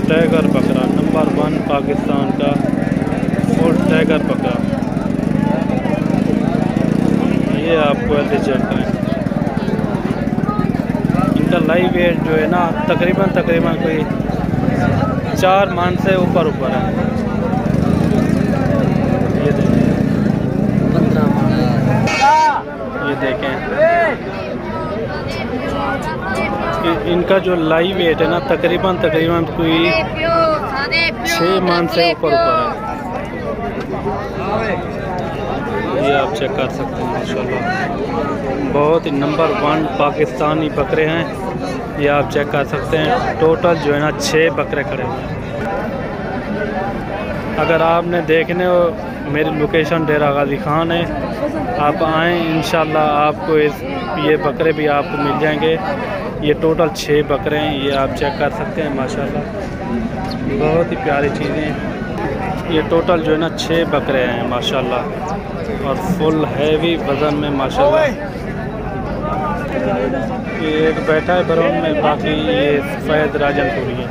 Tiger बकरा number 1 Pakistan का full tiger बकरा, ये आपको चेक करें। इनका लाइव वेट जो है ना तकरीबन कोई 4 मान से ऊपर है। ये देखें इनका जो लाइव वेट है ना तकरीबन कोई 6 मान से ऊपर है। ये आप चेक कर सकते हैं माशाल्लाह, बहुत ही नंबर 1 पाकिस्तानी बकरे हैं। ये आप चेक कर सकते हैं। टोटल जो है ना 6 बकरे खड़े हुए हैं। अगर आपने देखने हो, मेरी लोकेशन डेरा गाजी खान है, आप आएँ इंशाल्लाह आपको ये बकरे भी आपको मिल जाएंगे। ये टोटल 6 बकरे हैं, ये आप चेक कर सकते हैं माशाल्लाह, बहुत ही प्यारी चीज़ें हैं। ये टोटल जो है ना 6 बकरे हैं माशाल्लाह, और फुल हैवी वज़न में माशाल्लाह। ये एक बैठा है बरौन में, बाकी ये सफ़ेद राजनपुरी है।